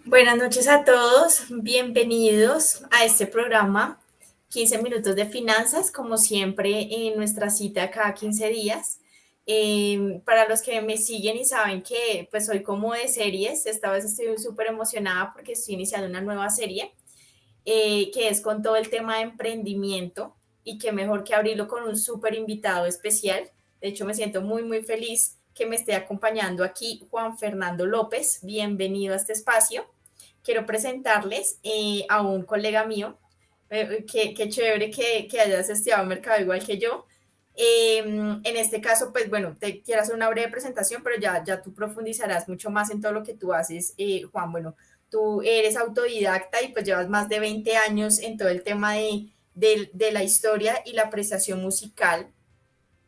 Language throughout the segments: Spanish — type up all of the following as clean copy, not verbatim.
Buenas noches a todos, bienvenidos a este programa 15 minutos de finanzas, como siempre en nuestra cita cada 15 días. Para los que me siguen y saben que pues soy como de series, esta vez estoy súper emocionada porque estoy iniciando una nueva serie que es con todo el tema de emprendimiento y que mejor que abrirlo con un súper invitado especial. De hecho, me siento muy feliz que me esté acompañando aquí Juan Fernando López. Bienvenido a este espacio. Quiero presentarles a un colega mío. Qué chévere que hayas estudiado mercado igual que yo. En este caso, pues bueno, te quiero hacer una breve presentación, pero ya tú profundizarás mucho más en todo lo que tú haces, Juan. Bueno, tú eres autodidacta y pues llevas más de 20 años en todo el tema de la historia y la apreciación musical.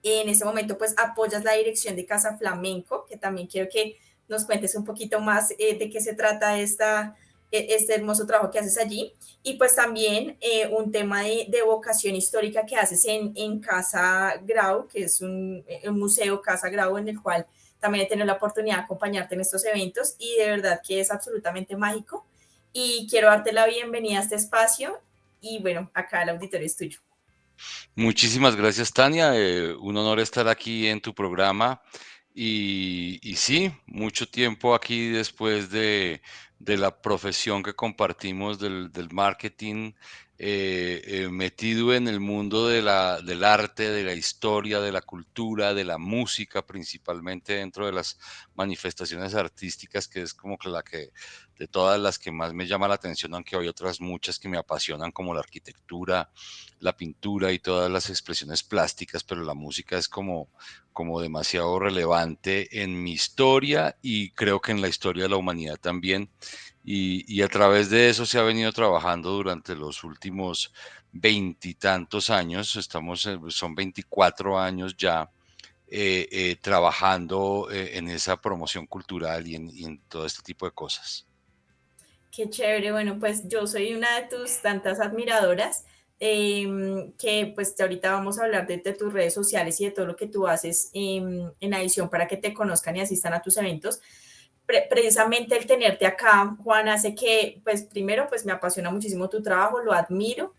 En este momento pues apoyas la dirección de Casa Flamenco, que también quiero que nos cuentes un poquito más de qué se trata este hermoso trabajo que haces allí. Y pues también un tema de vocación histórica que haces en Casa Grau, que es un museo Casa Grau en el cual también he tenido la oportunidad de acompañarte en estos eventos y de verdad que es absolutamente mágico. Y quiero darte la bienvenida a este espacio y bueno, acá el auditorio es tuyo. Muchísimas gracias, Tania. Un honor estar aquí en tu programa. Y sí, mucho tiempo aquí después de la profesión que compartimos del marketing, metido en el mundo del arte, de la historia, de la cultura, de la música, principalmente dentro de las manifestaciones artísticas, que es como que de todas las que más me llama la atención, aunque hay otras muchas que me apasionan, como la arquitectura, la pintura y todas las expresiones plásticas, pero la música es como demasiado relevante en mi historia y creo que en la historia de la humanidad también. Y a través de eso se ha venido trabajando durante los últimos veintitantos años, son 24 años ya trabajando en esa promoción cultural y en todo este tipo de cosas. Qué chévere, bueno, pues yo soy una de tus tantas admiradoras, que pues ahorita vamos a hablar de tus redes sociales y de todo lo que tú haces en adición para que te conozcan y asistan a tus eventos. Precisamente el tenerte acá, Juan, hace que, pues primero, pues me apasiona muchísimo tu trabajo, lo admiro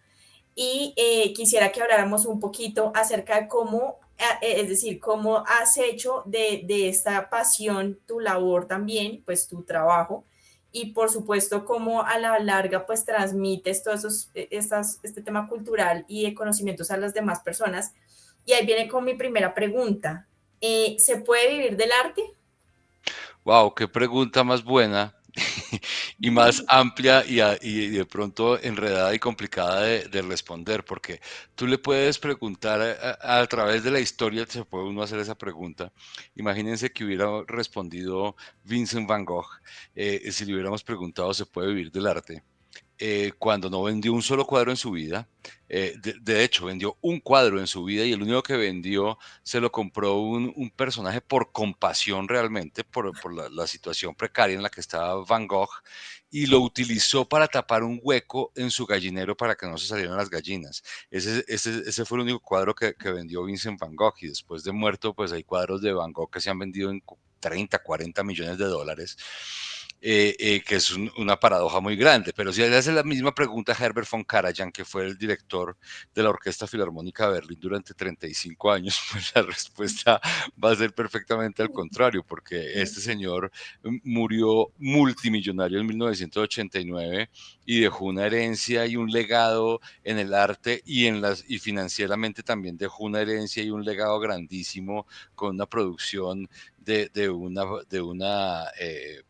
y quisiera que habláramos un poquito acerca de cómo, es decir, cómo has hecho de esta pasión tu labor también, pues tu trabajo, y por supuesto cómo a la larga pues transmites todos este tema cultural y de conocimientos a las demás personas. Y ahí viene con mi primera pregunta. ¿Se puede vivir del arte? Wow, qué pregunta más buena y más amplia y de pronto enredada y complicada de responder, porque tú le puedes preguntar a través de la historia, se puede uno hacer esa pregunta. Imagínense que hubiera respondido Vincent Van Gogh, si le hubiéramos preguntado, ¿se puede vivir del arte? Cuando no vendió un solo cuadro en su vida. De hecho, vendió un cuadro en su vida y el único que vendió se lo compró un personaje por compasión realmente, por la situación precaria en la que estaba Van Gogh, y lo utilizó para tapar un hueco en su gallinero para que no se salieran las gallinas. Ese fue el único cuadro que vendió Vincent Van Gogh, y después de muerto, pues hay cuadros de Van Gogh que se han vendido en 30, 40 millones de dólares, que es una paradoja muy grande. Pero si le hace la misma pregunta a Herbert von Karajan, que fue el director de la Orquesta Filarmónica de Berlín durante 35 años, pues la respuesta va a ser perfectamente al contrario, porque este señor murió multimillonario en 1989 y dejó una herencia y un legado en el arte y financieramente también dejó una herencia y un legado grandísimo con una producción de una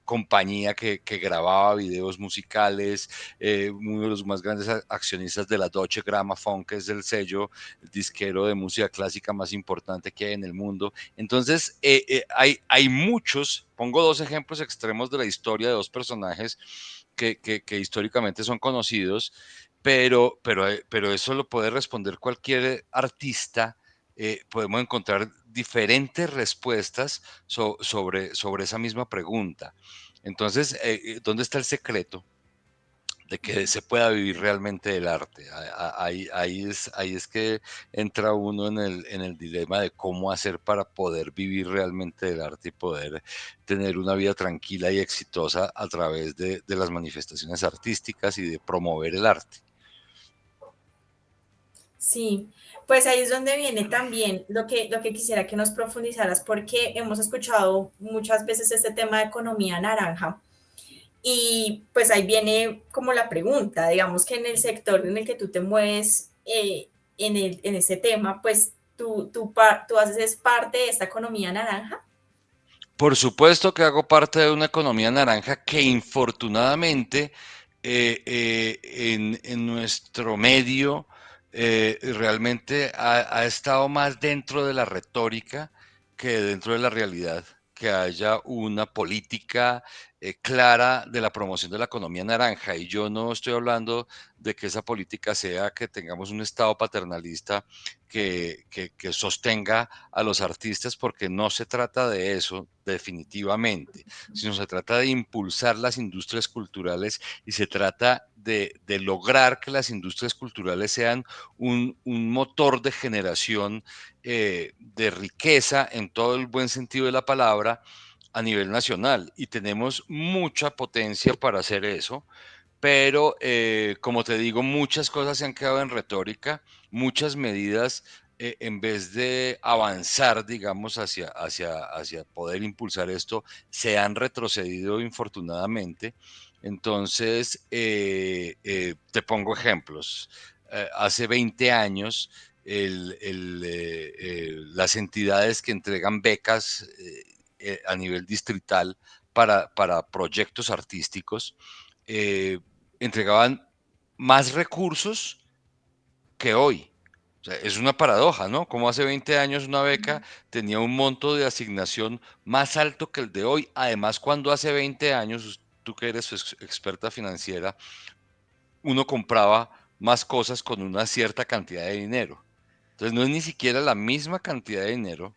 compañía que grababa videos musicales, uno de los más grandes accionistas de la Deutsche Grammophon, que es el sello disquero de música clásica más importante que hay en el mundo. Entonces, hay muchos, pongo dos ejemplos extremos de la historia de dos personajes que históricamente son conocidos, pero eso lo puede responder cualquier artista. Podemos encontrar diferentes respuestas sobre esa misma pregunta. Entonces, ¿dónde está el secreto? de que se pueda vivir realmente del arte. Ahí es que entra uno en el dilema de cómo hacer para poder vivir realmente del arte y poder tener una vida tranquila y exitosa a través de las manifestaciones artísticas y de promover el arte. Sí, pues ahí es donde viene también lo que quisiera que nos profundizaras, porque hemos escuchado muchas veces este tema de economía naranja y pues ahí viene como la pregunta, digamos que en el sector en el que tú te mueves en ese tema, pues tú haces parte de esta economía naranja. Por supuesto que hago parte de una economía naranja que infortunadamente en nuestro medio realmente ha estado más dentro de la retórica que dentro de la realidad, que haya una política clara de la promoción de la economía naranja. Y yo no estoy hablando de que esa política sea que tengamos un Estado paternalista que sostenga a los artistas, porque no se trata de eso definitivamente, sino se trata de impulsar las industrias culturales y se trata de lograr que las industrias culturales sean un motor de generación de riqueza en todo el buen sentido de la palabra a nivel nacional. Y tenemos mucha potencia para hacer eso, pero como te digo, muchas cosas se han quedado en retórica, muchas medidas, en vez de avanzar, digamos, hacia poder impulsar esto, se han retrocedido infortunadamente. Entonces, te pongo ejemplos. Hace 20 años, las entidades que entregan becas a nivel distrital para proyectos artísticos, eh, entregaban más recursos que hoy. O sea, es una paradoja, ¿no? Como hace 20 años una beca tenía un monto de asignación más alto que el de hoy. Además, cuando hace 20 años, tú que eres experta financiera, uno compraba más cosas con una cierta cantidad de dinero. Entonces, no es ni siquiera la misma cantidad de dinero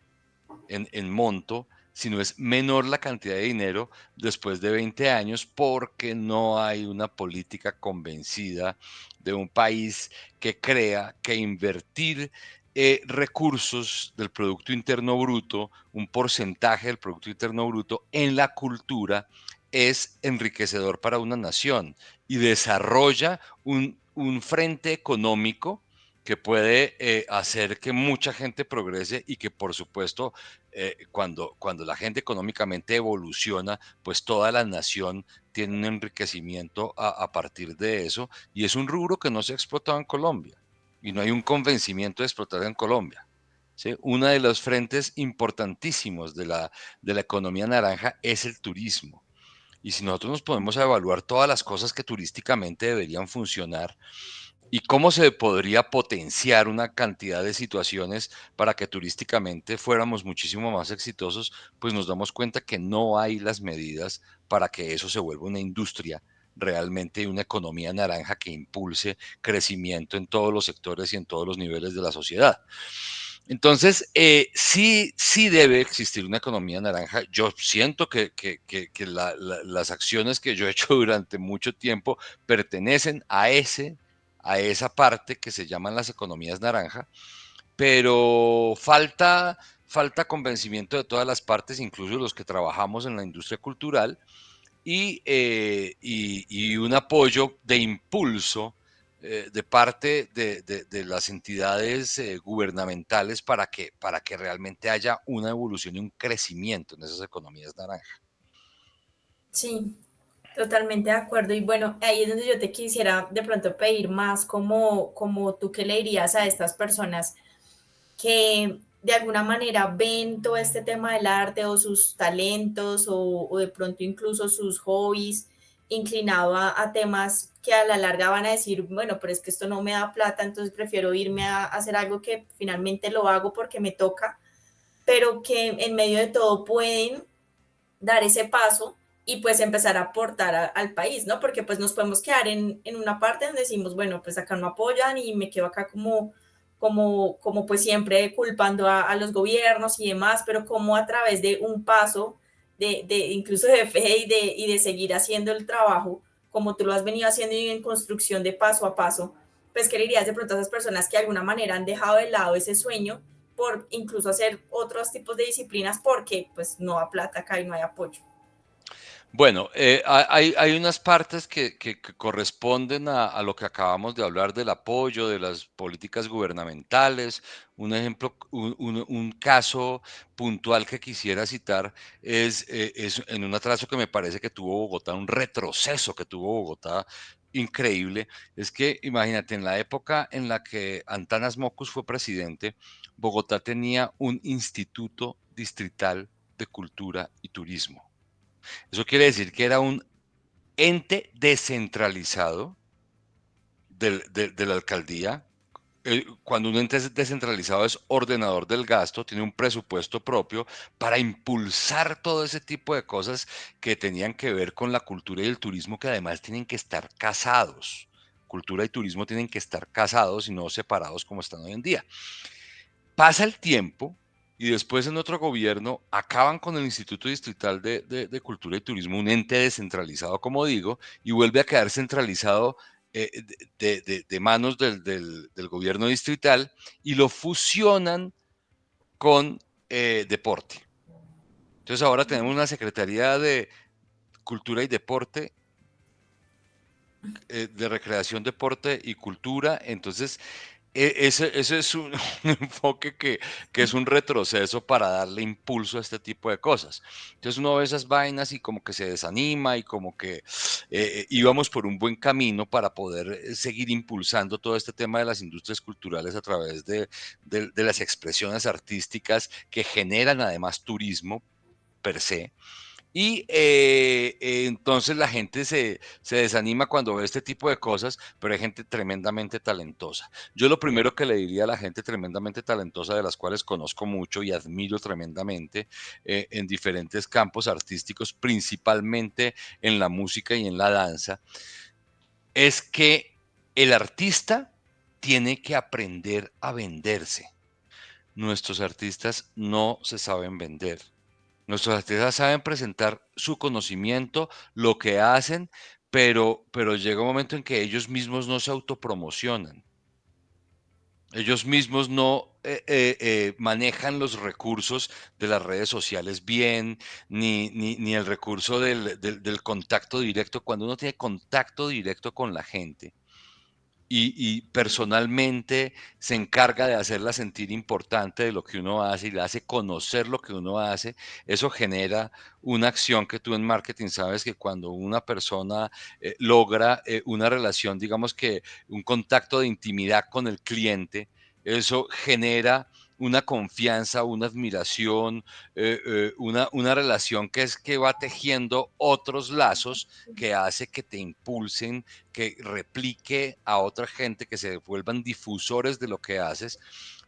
en monto, sino es menor la cantidad de dinero después de 20 años, porque no hay una política convencida de un país que crea que invertir recursos del Producto Interno Bruto, un porcentaje del Producto Interno Bruto en la cultura, es enriquecedor para una nación y desarrolla un frente económico que puede hacer que mucha gente progrese y que, por supuesto, cuando la gente económicamente evoluciona, pues toda la nación tiene un enriquecimiento a partir de eso, y es un rubro que no se ha explotado en Colombia y no hay un convencimiento de explotar en Colombia. ¿Sí? Uno de los frentes importantísimos de la economía naranja es el turismo. Y si nosotros nos podemos evaluar todas las cosas que turísticamente deberían funcionar, ¿y cómo se podría potenciar una cantidad de situaciones para que turísticamente fuéramos muchísimo más exitosos? Pues nos damos cuenta que no hay las medidas para que eso se vuelva una industria realmente, una economía naranja que impulse crecimiento en todos los sectores y en todos los niveles de la sociedad. Entonces, sí debe existir una economía naranja. Yo siento que las acciones que yo he hecho durante mucho tiempo pertenecen a esa parte que se llaman las economías naranja, pero falta convencimiento de todas las partes, incluso los que trabajamos en la industria cultural, y un apoyo de impulso de parte de las entidades gubernamentales para que realmente haya una evolución y un crecimiento en esas economías naranjas. Sí, totalmente de acuerdo. Y bueno, ahí es donde yo te quisiera de pronto pedir más como tú qué le dirías a estas personas que de alguna manera ven todo este tema del arte o sus talentos o de pronto incluso sus hobbies inclinado a temas que a la larga van a decir, bueno, pero es que esto no me da plata, entonces prefiero irme a hacer algo que finalmente lo hago porque me toca, pero que en medio de todo pueden dar ese paso y pues empezar a aportar al país, ¿no? Porque pues nos podemos quedar en una parte donde decimos, bueno, pues acá no apoyan y me quedo acá como pues siempre culpando a los gobiernos y demás, pero como a través de un paso, incluso de fe y de seguir haciendo el trabajo, como tú lo has venido haciendo y en construcción de paso a paso, pues qué le dirías de pronto a esas personas que de alguna manera han dejado de lado ese sueño por incluso hacer otros tipos de disciplinas porque pues no hay plata acá y no hay apoyo? Bueno, hay unas partes que corresponden a lo que acabamos de hablar del apoyo, de las políticas gubernamentales. Un ejemplo, un caso puntual que quisiera citar es en un atraso que me parece que tuvo Bogotá, un retroceso que tuvo Bogotá increíble. Es que imagínate, en la época en la que Antanas Mockus fue presidente, Bogotá tenía un instituto distrital de cultura y turismo. Eso quiere decir que era un ente descentralizado de la alcaldía. Cuando un ente es descentralizado es ordenador del gasto, tiene un presupuesto propio para impulsar todo ese tipo de cosas que tenían que ver con la cultura y el turismo, que además tienen que estar casados. Cultura y turismo tienen que estar casados y no separados como están hoy en día. Pasa el tiempo y después en otro gobierno acaban con el Instituto Distrital de Cultura y Turismo, un ente descentralizado, como digo, y vuelve a quedar centralizado de manos del gobierno distrital y lo fusionan con deporte. Entonces ahora tenemos una Secretaría de Cultura y Deporte, de Recreación, Deporte y Cultura. Entonces ese es un, un enfoque que es un retroceso para darle impulso a este tipo de cosas. Entonces uno ve esas vainas y como que se desanima y como que íbamos por un buen camino para poder seguir impulsando todo este tema de las industrias culturales a través de las expresiones artísticas que generan además turismo per se. Y entonces la gente se desanima cuando ve este tipo de cosas, pero hay gente tremendamente talentosa. Yo lo primero que le diría a la gente tremendamente talentosa, de las cuales conozco mucho y admiro tremendamente en diferentes campos artísticos, principalmente en la música y en la danza, es que el artista tiene que aprender a venderse. Nuestros artistas no se saben vender. Nuestros artistas saben presentar su conocimiento, lo que hacen, pero llega un momento en que ellos mismos no se autopromocionan. Ellos mismos no manejan los recursos de las redes sociales bien, ni el recurso del contacto directo. Cuando uno tiene contacto directo con la gente, y personalmente se encarga de hacerla sentir importante de lo que uno hace y le hace conocer lo que uno hace, eso genera una acción que tú en marketing sabes que cuando una persona logra una relación, digamos que un contacto de intimidad con el cliente, eso genera una confianza, una admiración, una relación que es que va tejiendo otros lazos que hace que te impulsen, que replique a otra gente, que se vuelvan difusores de lo que haces.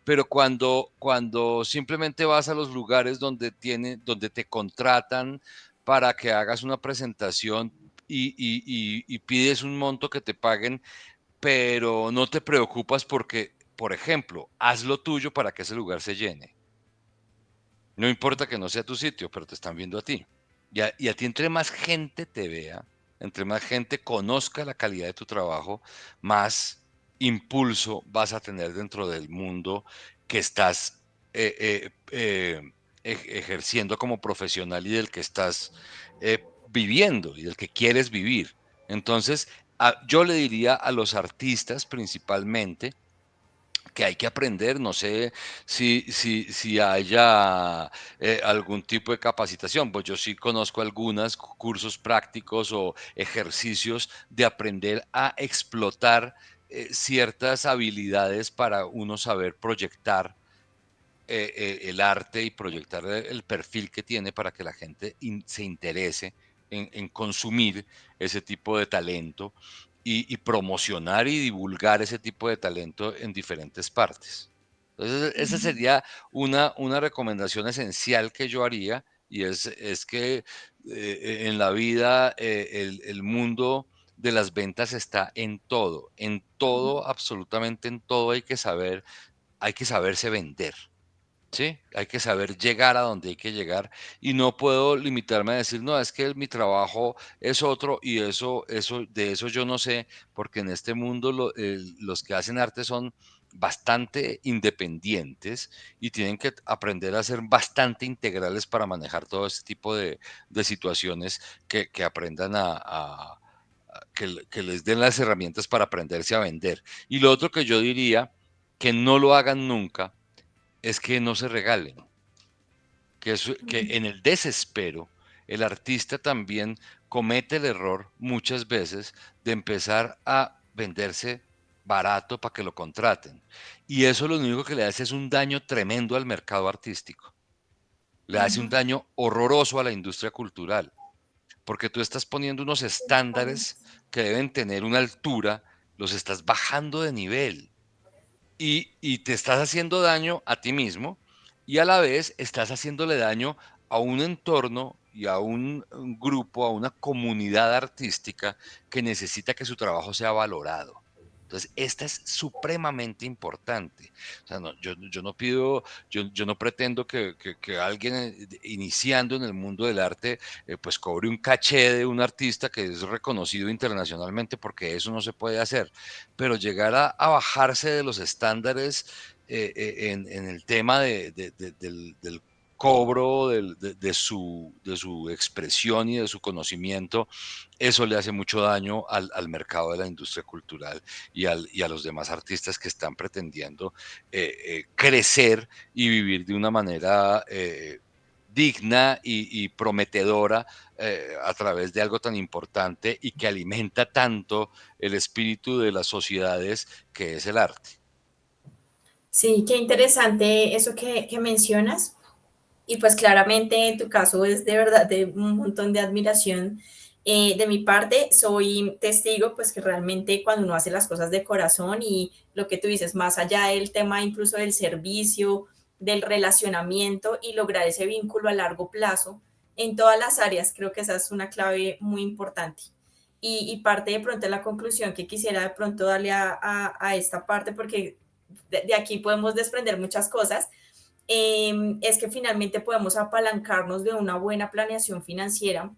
Pero cuando simplemente vas a los lugares donde te contratan para que hagas una presentación y pides un monto que te paguen, pero no te preocupas porque, por ejemplo, haz lo tuyo para que ese lugar se llene. No importa que no sea tu sitio, pero te están viendo a ti. Y a ti entre más gente te vea, entre más gente conozca la calidad de tu trabajo, más impulso vas a tener dentro del mundo que estás ejerciendo como profesional y del que estás viviendo y del que quieres vivir. Entonces, yo le diría a los artistas principalmente, que hay que aprender. No sé si haya algún tipo de capacitación, pues yo sí conozco algunos cursos prácticos o ejercicios de aprender a explotar ciertas habilidades para uno saber proyectar el arte y proyectar el perfil que tiene para que la gente se interese en consumir ese tipo de talento y promocionar y divulgar ese tipo de talento en diferentes partes. Entonces, esa sería una recomendación esencial que yo haría, y es que en la vida el mundo de las ventas está en todo, absolutamente en todo hay que saberse vender. Sí, hay que saber llegar a donde hay que llegar y no puedo limitarme a decir, no, es que mi trabajo es otro y de eso yo no sé, porque en este mundo los que hacen arte son bastante independientes y tienen que aprender a ser bastante integrales para manejar todo este tipo de situaciones que aprendan que les den las herramientas para aprenderse a vender. Y lo otro que yo diría, que no lo hagan nunca es que no se regalen, que en el desespero el artista también comete el error muchas veces de empezar a venderse barato para que lo contraten. Y eso lo único que le hace es un daño tremendo al mercado artístico. Le hace un Ujú. daño horroroso a la industria cultural, porque tú estás poniendo unos estándares que deben tener una altura, los estás bajando de nivel. Y te estás haciendo daño a ti mismo y a la vez estás haciéndole daño a un entorno y a un grupo, a una comunidad artística que necesita que su trabajo sea valorado. Entonces, esta es supremamente importante. O sea, yo no pido, yo no pretendo que alguien iniciando en el mundo del arte, pues cobre un caché de un artista que es reconocido internacionalmente, porque eso no se puede hacer, pero llegar a bajarse de los estándares en el tema del cobro de su expresión y de su conocimiento, eso le hace mucho daño al mercado de la industria cultural y a los demás artistas que están pretendiendo crecer y vivir de una manera digna y prometedora a través de algo tan importante y que alimenta tanto el espíritu de las sociedades que es el arte. Sí, qué interesante eso que mencionas. Y pues claramente en tu caso es de verdad de un montón de admiración de mi parte. Soy testigo pues que realmente cuando uno hace las cosas de corazón y lo que tú dices, más allá del tema incluso del servicio, del relacionamiento y lograr ese vínculo a largo plazo en todas las áreas, creo que esa es una clave muy importante. Y parte de pronto de la conclusión que quisiera de pronto darle a esta parte, porque de aquí podemos desprender muchas cosas, es que finalmente podemos apalancarnos de una buena planeación financiera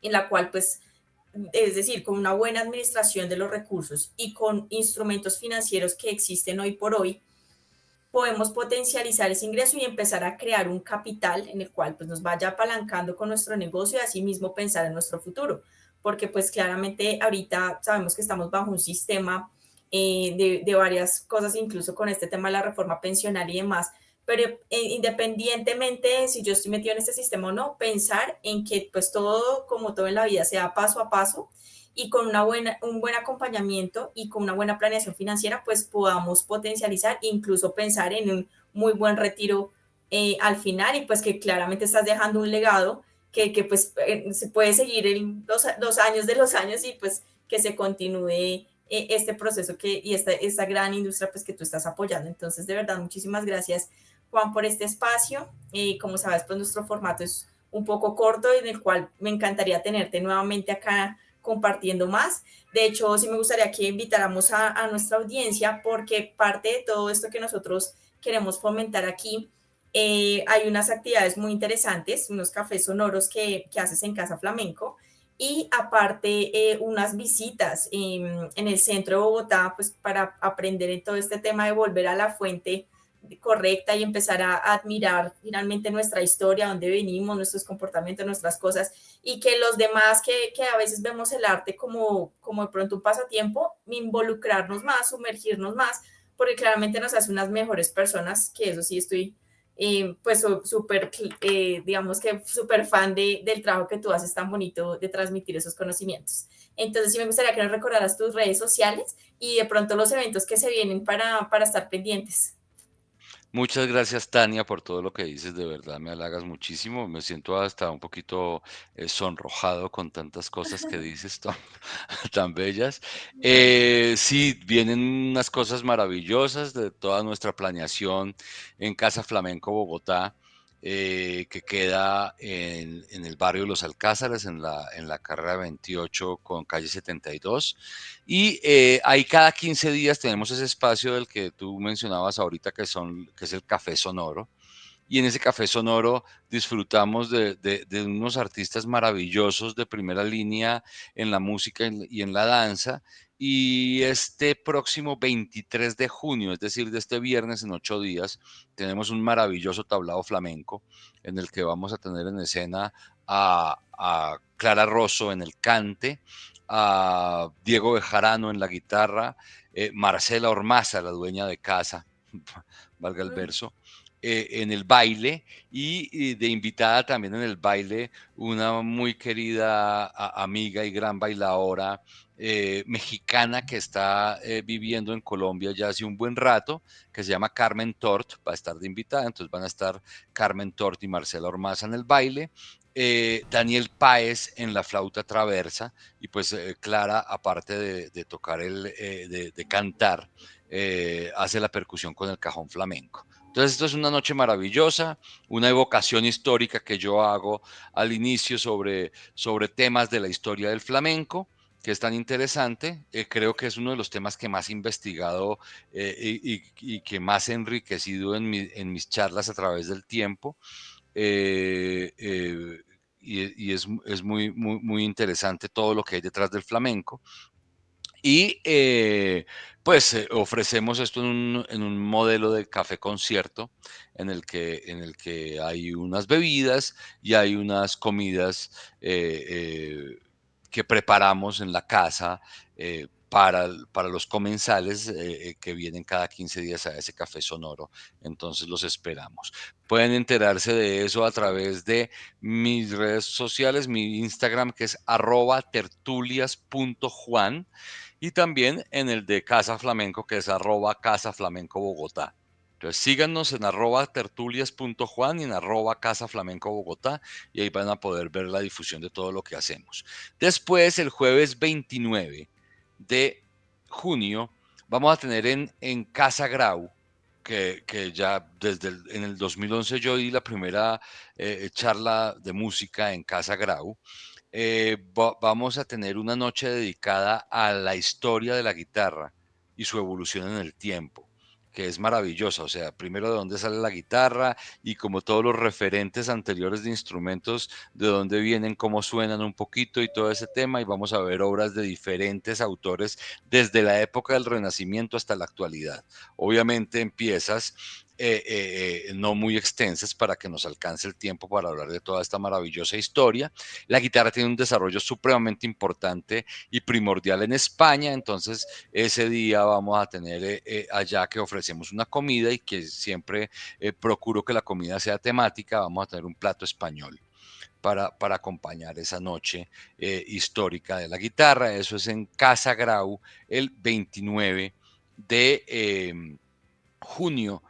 en la cual pues es decir, con una buena administración de los recursos y con instrumentos financieros que existen hoy por hoy, podemos potencializar ese ingreso y empezar a crear un capital en el cual pues nos vaya apalancando con nuestro negocio y asimismo pensar en nuestro futuro. Porque pues claramente ahorita sabemos que estamos bajo un sistema de varias cosas, incluso con este tema de la reforma pensional y demás, pero independientemente de si yo estoy metido en este sistema o no, pensar en que pues todo, como todo en la vida, sea paso a paso y con un buen acompañamiento y con una buena planeación financiera, pues podamos potencializar e incluso pensar en un muy buen retiro al final y pues que claramente estás dejando un legado que pues se puede seguir en los años de los años y pues que se continúe este proceso y esta gran industria pues que tú estás apoyando. Entonces, de verdad, muchísimas gracias, Juan, por este espacio. Como sabes, pues nuestro formato es un poco corto en el cual me encantaría tenerte nuevamente acá compartiendo más. De hecho, sí me gustaría que invitáramos a nuestra audiencia porque parte de todo esto que nosotros queremos fomentar aquí, hay unas actividades muy interesantes, unos cafés sonoros que haces en Casa Flamenco y aparte unas visitas en el centro de Bogotá, pues para aprender en todo este tema de volver a la fuente correcta y empezar a admirar finalmente nuestra historia, dónde venimos, nuestros comportamientos, nuestras cosas, y que los demás que a veces vemos el arte como de pronto un pasatiempo, involucrarnos más, sumergirnos más, porque claramente nos hace unas mejores personas, que eso sí estoy pues súper, digamos que súper fan del trabajo que tú haces tan bonito de transmitir esos conocimientos. Entonces sí me gustaría que nos recordaras tus redes sociales y de pronto los eventos que se vienen para estar pendientes. Muchas gracias, Tania, por todo lo que dices. De verdad, me halagas muchísimo. Me siento hasta un poquito sonrojado con tantas cosas que dices tan bellas. Sí, vienen unas cosas maravillosas de toda nuestra planeación en Casa Flamenco Bogotá, que queda en el barrio Los Alcázares, en la carrera 28 con calle 72. Y ahí cada 15 días tenemos ese espacio del que tú mencionabas ahorita, que es el Café Sonoro, y en ese café sonoro disfrutamos de unos artistas maravillosos de primera línea en la música y en la danza. Y este próximo 23 de junio, es decir, de este viernes en 8 días, tenemos un maravilloso tablao flamenco en el que vamos a tener en escena a Clara Rosso en el cante, a Diego Bejarano en la guitarra, Marcela Ormaza, la dueña de casa, valga el verso, en el baile, y de invitada también en el baile una muy querida amiga y gran bailadora mexicana que está viviendo en Colombia ya hace un buen rato, que se llama Carmen Tort, va a estar de invitada, entonces van a estar Carmen Tort y Marcela Ormaza en el baile, Daniel Páez en la flauta traversa, y pues Clara, aparte de tocar de cantar, hace la percusión con el cajón flamenco. Entonces esto es una noche maravillosa, una evocación histórica que yo hago al inicio sobre temas de la historia del flamenco, que es tan interesante. Creo que es uno de los temas que más he investigado y que más he enriquecido en mis charlas a través del tiempo. Eh, eh, y es muy interesante todo lo que hay detrás del flamenco. Y pues ofrecemos esto en un modelo de café concierto en el que hay unas bebidas y hay unas comidas que preparamos en la casa para los comensales que vienen cada 15 días a ese café sonoro. Entonces los esperamos. Pueden enterarse de eso a través de mis redes sociales, mi Instagram, que es @tertulias.juan, y también en el de Casa Flamenco, que es @Casa Flamenco Bogotá. Entonces síganos en @tertulias.juan y en @Casa Flamenco Bogotá, y ahí van a poder ver la difusión de todo lo que hacemos. Después, el jueves 29 de junio, vamos a tener en Casa Grau, que ya en el 2011 yo di la primera charla de música en Casa Grau. Vamos a tener una noche dedicada a la historia de la guitarra y su evolución en el tiempo, que es maravillosa. O sea, primero de dónde sale la guitarra y como todos los referentes anteriores de instrumentos, de dónde vienen, cómo suenan un poquito y todo ese tema. Y vamos a ver obras de diferentes autores desde la época del Renacimiento hasta la actualidad. Obviamente en piezas no muy extensas para que nos alcance el tiempo para hablar de toda esta maravillosa historia. La guitarra tiene un desarrollo supremamente importante y primordial en España, entonces ese día vamos a tener allá que ofrecemos una comida y que siempre procuro que la comida sea temática, vamos a tener un plato español para acompañar esa noche histórica de la guitarra. Eso es en Casa Grau el 29 de junio,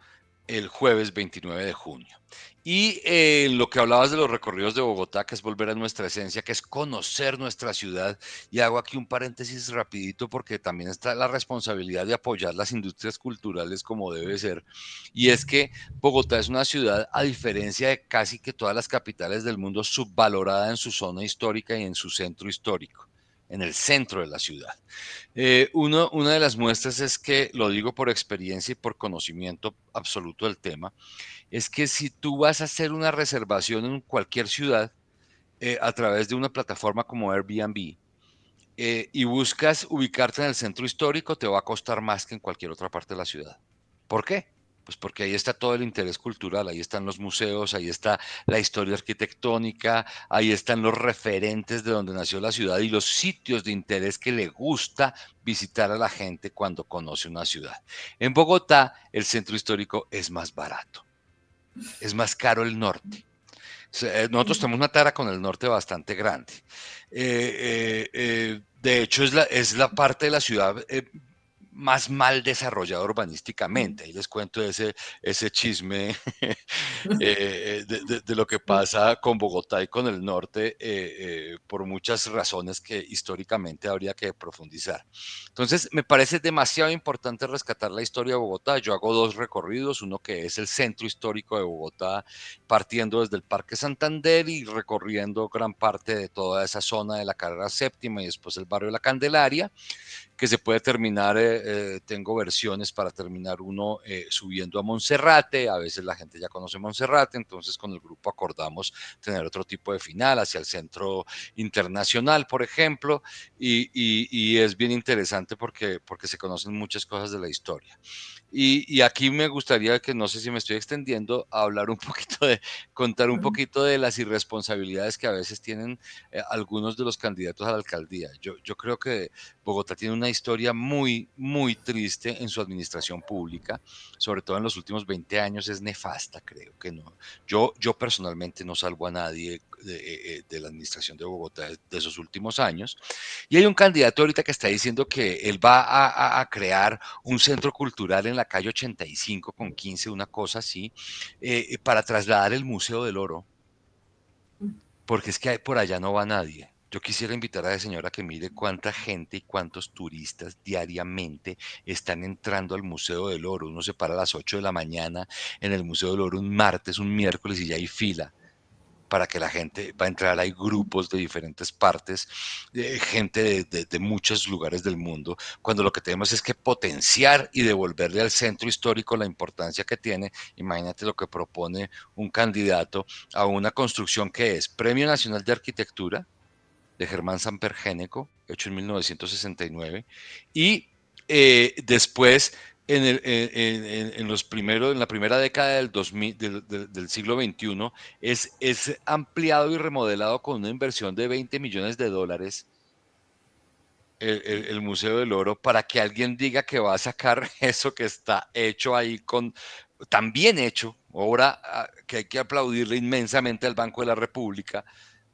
el jueves 29 de junio. Y lo que hablabas de los recorridos de Bogotá, que es volver a nuestra esencia, que es conocer nuestra ciudad. Y hago aquí un paréntesis rapidito porque también está la responsabilidad de apoyar las industrias culturales como debe ser. Y es que Bogotá es una ciudad, a diferencia de casi que todas las capitales del mundo, subvalorada en su zona histórica y en su centro histórico, en el centro de la ciudad. Una de las muestras es que, lo digo por experiencia y por conocimiento absoluto del tema, es que si tú vas a hacer una reservación en cualquier ciudad a través de una plataforma como Airbnb y buscas ubicarte en el centro histórico, te va a costar más que en cualquier otra parte de la ciudad. ¿Por qué? Pues porque ahí está todo el interés cultural, ahí están los museos, ahí está la historia arquitectónica, ahí están los referentes de donde nació la ciudad y los sitios de interés que le gusta visitar a la gente cuando conoce una ciudad. En Bogotá, el centro histórico es más barato, es más caro el norte. Nosotros tenemos una tara con el norte bastante grande. De hecho, es la parte de la ciudad más mal desarrollada urbanísticamente. Ahí les cuento ese chisme de lo que pasa con Bogotá y con el norte por muchas razones que históricamente habría que profundizar. Entonces, me parece demasiado importante rescatar la historia de Bogotá. Yo hago dos recorridos, uno que es el centro histórico de Bogotá, partiendo desde el Parque Santander y recorriendo gran parte de toda esa zona de la carrera séptima y después el barrio de la Candelaria. que se puede terminar, tengo versiones para terminar uno subiendo a Monserrate, a veces la gente ya conoce Monserrate, entonces con el grupo acordamos tener otro tipo de final hacia el centro internacional, por ejemplo, y es bien interesante porque se conocen muchas cosas de la historia. Y aquí me gustaría que, no sé si me estoy extendiendo, a hablar un poquito contar un poquito de las irresponsabilidades que a veces tienen algunos de los candidatos a la alcaldía. Yo creo que Bogotá tiene una historia muy, muy triste en su administración pública, sobre todo en los últimos 20 años es nefasta, creo que no. Yo personalmente no salvo a nadie de la administración de Bogotá de esos últimos años. Y hay un candidato ahorita que está diciendo que él va a crear un centro cultural en la calle 85 con 15, una cosa así, para trasladar el Museo del Oro, porque es que por allá no va nadie. Yo quisiera invitar a esa señora que mire cuánta gente y cuántos turistas diariamente están entrando al Museo del Oro. Uno se para a las 8 de la mañana en el Museo del Oro un martes, un miércoles y ya hay fila para que la gente va a entrar. Hay grupos de diferentes partes, gente de muchos lugares del mundo, cuando lo que tenemos es que potenciar y devolverle al centro histórico la importancia que tiene. Imagínate lo que propone un candidato a una construcción que es Premio Nacional de Arquitectura de Germán Samper Géneco, hecho en 1969, y después en los primeros, en la primera década del, 2000, del siglo XXI, es ampliado y remodelado con una inversión de 20 millones de dólares el Museo del Oro para que alguien diga que va a sacar eso que está hecho ahí con tan bien hecho, obra que hay que aplaudirle inmensamente al Banco de la República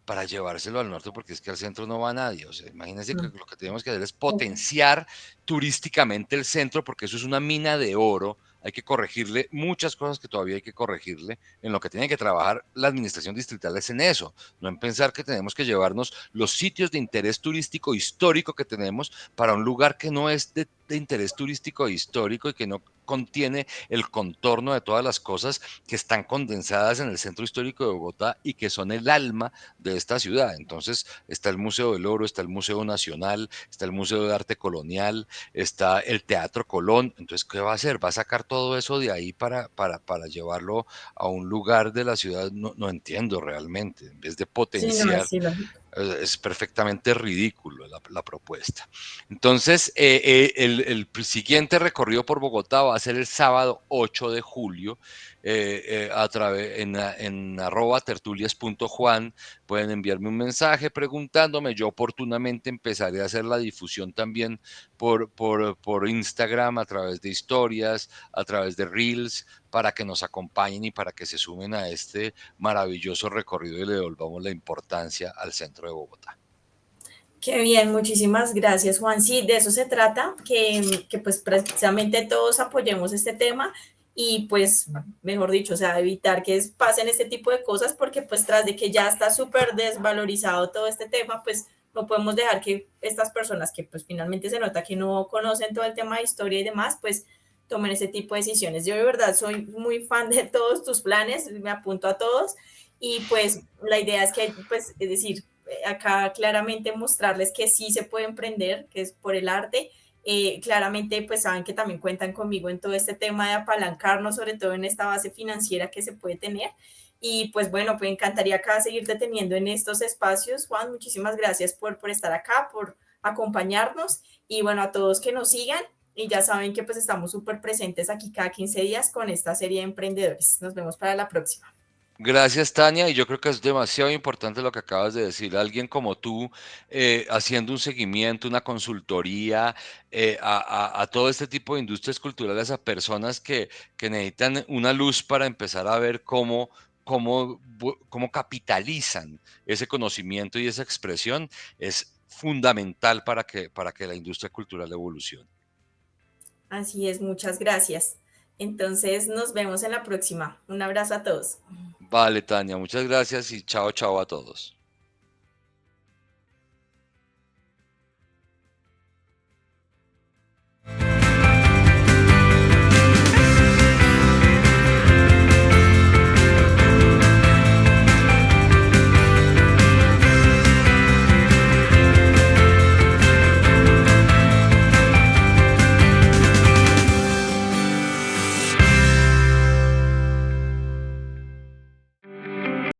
para llevárselo al norte, porque es que al centro no va nadie. O sea, imagínense que lo que tenemos que hacer es potenciar turísticamente el centro, porque eso es una mina de oro. Hay que corregirle muchas cosas que todavía hay que corregirle. En lo que tiene que trabajar la administración distrital es en eso, no en pensar que tenemos que llevarnos los sitios de interés turístico histórico que tenemos para un lugar que no es de interés turístico e histórico y que no contiene el contorno de todas las cosas que están condensadas en el centro histórico de Bogotá y que son el alma de esta ciudad. Entonces está el Museo del Oro, está el Museo Nacional, está el Museo de Arte Colonial, está el Teatro Colón. Entonces, ¿qué va a hacer? ¿Va a sacar todo eso de ahí para llevarlo a un lugar de la ciudad? No, no entiendo realmente. En vez de Sí, no, potenciar, es ilógico. es perfectamente ridículo la propuesta. Entonces, el siguiente recorrido por Bogotá va a ser el sábado 8 de julio en @tertulias.juan. Pueden enviarme un mensaje preguntándome. Yo oportunamente empezaré a hacer la difusión también por Instagram, a través de historias, a través de Reels, para que nos acompañen y para que se sumen a este maravilloso recorrido y le devolvamos la importancia al centro de Bogotá. Qué bien, muchísimas gracias, Juan. Sí, de eso se trata, que pues precisamente todos apoyemos este tema y pues, mejor dicho, o sea, evitar que pasen este tipo de cosas porque pues tras de que ya está súper desvalorizado todo este tema, pues no podemos dejar que estas personas que pues finalmente se nota que no conocen todo el tema de historia y demás, pues tomen ese tipo de decisiones. Yo de verdad soy muy fan de todos tus planes, me apunto a todos y pues la idea es que, pues, es decir, acá claramente mostrarles que sí se puede emprender, que es por el arte. Claramente, pues saben que también cuentan conmigo en todo este tema de apalancarnos, sobre todo en esta base financiera que se puede tener. Y pues bueno, pues encantaría acá seguirte teniendo en estos espacios. Juan, muchísimas gracias por estar acá, por acompañarnos y bueno, a todos que nos sigan. Y ya saben que pues estamos súper presentes aquí cada 15 días con esta serie de emprendedores. Nos vemos para la próxima. Gracias, Tania. Y yo creo que es demasiado importante lo que acabas de decir. Alguien como tú, haciendo un seguimiento, una consultoría a todo este tipo de industrias culturales, a personas que necesitan una luz para empezar a ver cómo capitalizan ese conocimiento y esa expresión, es fundamental para que la industria cultural evolucione. Así es, muchas gracias. Entonces nos vemos en la próxima. Un abrazo a todos. Vale, Tania, muchas gracias y chao, chao a todos.